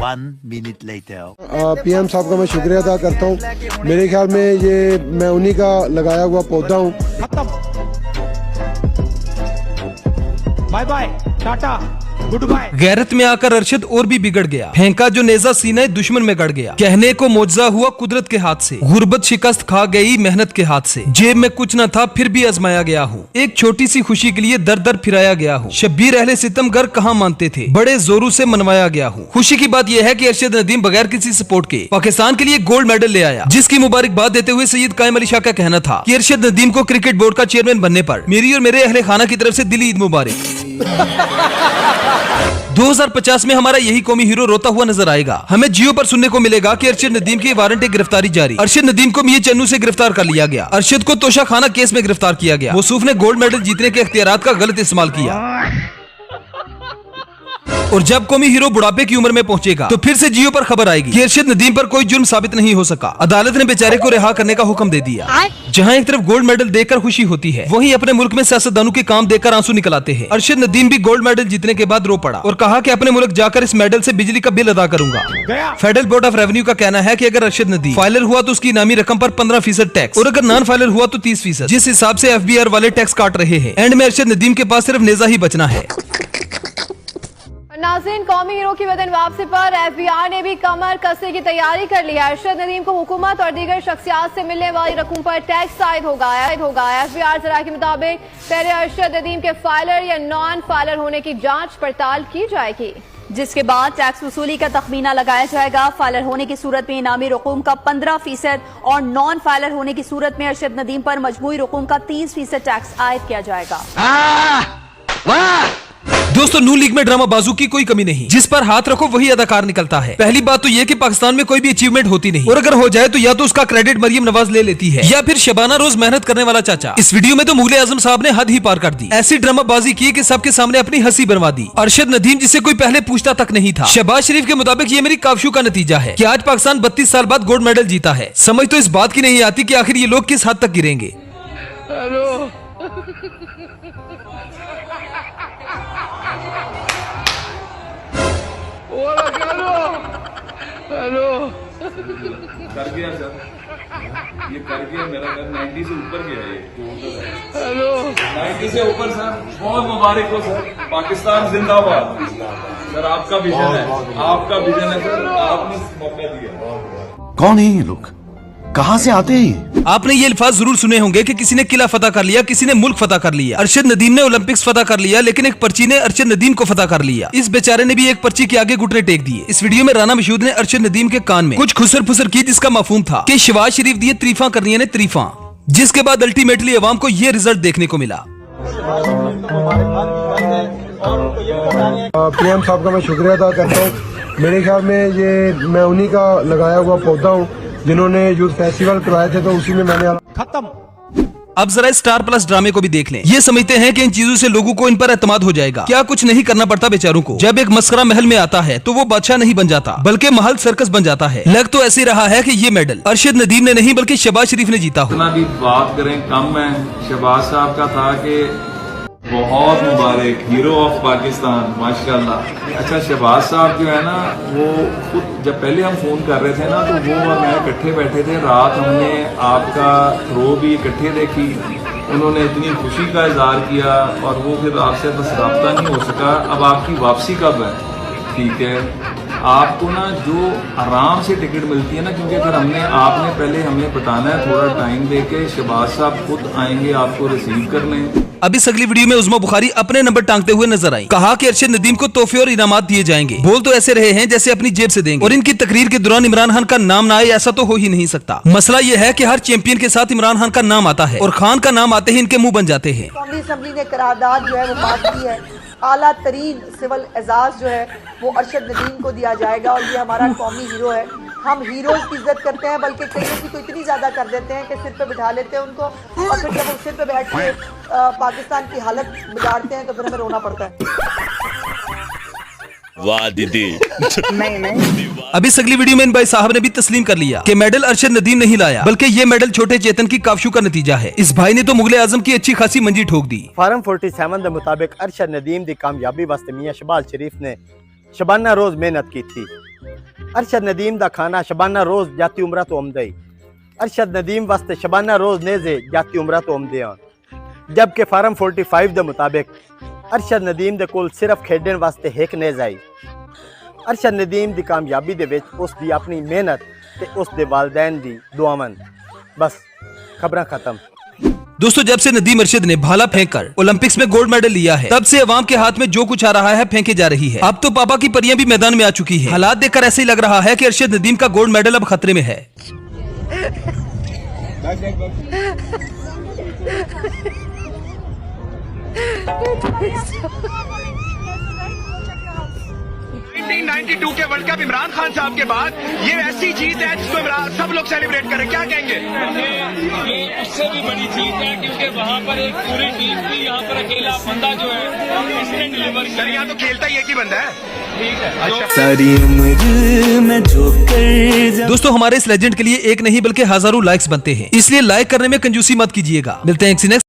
1 minute later. PM साहब का मैं शुक्रिया अदा करता हूँ। मेरे ख्याल में ये मैं उन्हीं का लगाया हुआ पौधा हूँ। Bye bye tata goodbye. गैरत में आकर अरशद और भी बिगड़ गया, फेंका जो नेजा सीने दुश्मन में गड़ गया। कहने को मुआवजा हुआ कुदरत के हाथ से, गुर्बत शिकस्त खा गई मेहनत के हाथ से। जेब में कुछ न था फिर भी आजमाया गया हूँ, एक छोटी सी खुशी के लिए दर दर फिराया गया हूँ। शब्बीर अहले सितमगर कहाँ मानते थे, बड़े जोरों से मनवाया गया हूँ। खुशी की बात यह है कि अरशद नदीम बगैर किसी सपोर्ट के पाकिस्तान के लिए गोल्ड मेडल ले आया, जिसकी मुबारकबाद देते हुए सैयद कायम अली शाह का कहना था कि अरशद नदीम को क्रिकेट बोर्ड का चेयरमैन बनने पर मेरी और मेरे अहले खाना की तरफ से दिली ईद मुबारक। 2050 में हमारा यही कौमी हीरो रोता हुआ नजर आएगा। हमें जियो पर सुनने को मिलेगा कि अरशद नदीम की वारंट गिरफ्तारी जारी। अरशद नदीम को मियां चन्नू से गिरफ्तार कर लिया गया। अरशद को तोशा खाना केस में गिरफ्तार किया गया। मौसूफ ने गोल्ड मेडल जीतने के इख्तियारात का गलत इस्तेमाल किया। और जब कौमी हीरो बुढ़ापे की उम्र में पहुंचेगा तो फिर से जियो पर खबर आएगी कि अरशद नदीम पर कोई जुर्म साबित नहीं हो सका। अदालत ने बेचारे को रिहा करने का हुक्म दे दिया। जहां एक तरफ गोल्ड मेडल देकर खुशी होती है, वहीं अपने मुल्क में सियासतदानों के काम देखकर आंसू निकल आते हैं। अरशद नदीम भी गोल्ड मेडल जीतने के बाद रो पड़ा और कहा कि अपने मुल्क जाकर इस मेडल से बिजली का बिल अदा करूंगा। फेडरल बोर्ड ऑफ रेवेन्यू का कहना है कि अगर अरशद नदीम फाइलर हुआ तो उसकी इनामी रकम पर 15% टैक्स और अगर नॉन फाइलर हुआ तो 30%। जिस हिसाब से FBR वाले टैक्स काट रहे हैं, एंड में अरशद नदीम के पास सिर्फ नेजा ही बचना है। नाज़रीन, कौमी हीरो की वतन वापसी पर FBI ने भी कमर कसने की तैयारी कर ली है। अरशद नदीम को हुकूमत और दीगर शख्सियात से मिलने वाली रकूम पर टैक्स आयद होगा। FBI जरा के मुताबिक पहले अरशद नदीम के फाइलर या नॉन फाइलर होने की जांच पड़ताल की जाएगी, जिसके बाद टैक्स वसूली का तखमीना लगाया जाएगा। फाइलर होने की सूरत में इनामी रकूम का 15% और नॉन फाइलर होने की सूरत में अरशद नदीम पर मजमूई रकूम का 30% टैक्स आयद किया जाएगा। दोस्तों, नू लीग में ड्रामा बाजू की कोई कमी नहीं, जिस पर हाथ रखो वही अदाकार निकलता है। पहली बात तो ये कि पाकिस्तान में कोई भी अचीवमेंट होती नहीं, और अगर हो जाए तो या तो उसका क्रेडिट मरियम नवाज ले लेती है या फिर शबाना रोज मेहनत करने वाला चाचा। इस वीडियो में तो मुगले आजम साहब ने हद ही पार कर दी। ऐसी ड्रामाबाजी की कि सबके सामने अपनी हंसी बनवा दी। अरशद नदीम जिसे कोई पहले पूछता तक नहीं था। शहबाज शरीफ के मुताबिक ये मेरी कावशू का नतीजा है कि आज पाकिस्तान 32 साल बाद गोल्ड मेडल जीता है। समझ तो इस बात की नहीं आती कि आखिर ये लोग किस हद तक गिरेंगे। हेलो कर गया सर, ये कर गया। मेरा घर 90 से ऊपर गया है। हेलो 90 से ऊपर सर, बहुत मुबारक हो सर। पाकिस्तान जिंदाबाद। सर आपका विजन है, आपका विजन है सर, आपने मौका दिया। कौन है ये लोग, कहाँ से आते हैं? आपने ये अल्फाज जरूर सुने होंगे कि किसी ने किला फतह कर लिया, किसी ने मुल्क फतह कर लिया। अरशद नदीम ने ओलंपिक्स फतह कर लिया, लेकिन एक पर्ची ने अरशद नदीम को फतह कर लिया। इस बेचारे ने भी एक पर्ची के आगे घुटने टेक दिए। इस वीडियो में राना मशहूद ने अरशद नदीम के कान में कुछ खुसर फुसर की, जिसका मफहूम था कि शहबाज शरीफ दिए तरीफा करनी है तरीफा, जिसके बाद अल्टीमेटली अवाम को ये रिजल्ट देखने को मिला। पीएम साहब का मैं शुक्रिया अदा करता हूँ। मेरे ख्याल में ये मैं उन्हीं का लगाया हुआ पौधा हूँ जिन्होंने यूथ फेस्टिवल करवाए थे, तो उसी में मैंने खत्म। अब जरा स्टार प्लस ड्रामे को भी देख लें। ये समझते हैं कि इन चीजों से लोगों को इन पर एतमाद हो जाएगा। क्या कुछ नहीं करना पड़ता बेचारों को। जब एक मस्करा महल में आता है तो वो बादशाह नहीं बन जाता, बल्कि महल सर्कस बन जाता है। लग तो ऐसे रहा है कि ये मेडल अरशद नदीम ने नहीं बल्कि शहबाज शरीफ ने जीता हो। जितना भी बात करें कम है। शहबाज साहब का था कि बहुत मुबारक, हीरो ऑफ पाकिस्तान, माशाल्लाह। अच्छा, शहबाज साहब जो है ना, वो खुद जब पहले हम फोन कर रहे थे ना, तो वो और मैं इकट्ठे बैठे थे। रात हमने आपका थ्रो भी इकट्ठे देखी। उन्होंने इतनी खुशी का इजहार किया और वो फिर आपसे बस रब्ता नहीं हो सका। अब आपकी वापसी कब है? ठीक है, आपको ना जो आराम से टिकट मिलती है ना, क्योंकि अगर आपने पहले हमें बताना है, थोड़ा टाइम देके शहबाज साहब खुद आएंगे आपको रिसीव कर लें। अब इस अगली वीडियो में उज़्मा बुखारी अपने नंबर टांगते हुए नजर आई। कहा कि अरशद नदीम को तोहफे और इनामात दिए जाएंगे। बोल तो ऐसे रहे हैं जैसे अपनी जेब से देंगे, और इनकी तकरीर के दौरान इमरान खान का नाम ना आए ऐसा तो हो ही नहीं सकता। मसला ये है कि हर चैंपियन के साथ इमरान खान का नाम आता है, और खान का नाम आते ही इनके मुंह बन जाते हैं। कौमी असम्बली ने करारदाद जो है वो पास की है। आला तरीन सिविल एजाज जो है वो अरशद नदीम को दिया जाएगा, और ये हमारा कौमी हीरो है। हम हीरोज की इज्जत करते हैं, बल्कि कईयों की तो इतनी ज़्यादा कर देते हैं कि सिर पे बिठा लेते हैं उनको, और फिर जब वो सिर पे बैठ के पाकिस्तान की हालत बिगाड़ते हैं तो फिर हमें रोना पड़ता है। वाह दीदी। नहीं। अब इस अगली वीडियो में इन भाई साहब ने भी तस्लीम कर लिया कि मेडल अरशद नदीम नहीं लाया, बल्कि ये मेडल छोटे चेतन की कावशू का नतीजा है। इस भाई ने तो मुगले आजम की अच्छी खासी मंजी ठोक दी। फार्म 47 के मुताबिक अरशद नदीम की कामयाबी वास्ते मियां शहबाज शरीफ ने शबाना रोज मेहनत की थी। अरशद नदीम दा खाना शबाना रोज जाती उमरा तो आमदे अरशद नदीम वास्ते शबाना रोज नेजे जाती उमरा तो आमदे जबकि फार्म 45 के मुताबिक अरशद नदीम दे कोल सिर्फ खेडन वास्ते एक नेज आई अरशद नदीम दी कामयाबी दे विच उस दी अपनी मेहनत ते उस दे वालदैन दी दुआवन। बस खबरां खत्म। दोस्तों, जब से नदीम अरशद ने भाला फेंककर ओलंपिक्स में गोल्ड मेडल लिया है, तब से अवाम के हाथ में जो कुछ आ रहा है फेंके जा रही है। अब तो पापा की परियां भी मैदान में आ चुकी हैं। हालात देखकर ऐसे ही लग रहा है कि अरशद नदीम का गोल्ड मेडल अब खतरे में है। के वर्ल्ड कप इमरान खान साहब के बाद ये ऐसी जीत है जिसको सब लोग सेलिब्रेट करें, क्या कहेंगे? ये उससे भी बड़ी जीत है क्योंकि वहाँ पर एक पूरी टीम थी, यहाँ पर अकेला बंदा जो है इसने डिलीवर किया। यहाँ तो खेलता ही एक ही बंदा है। ठीक है। दोस्तों, हमारे इस लेजेंड के लिए एक नहीं बल्कि हजारों लाइक्स बनते हैं, इसलिए लाइक करने में कंजूसी मत कीजिएगा। मिलते हैं नेक्स्ट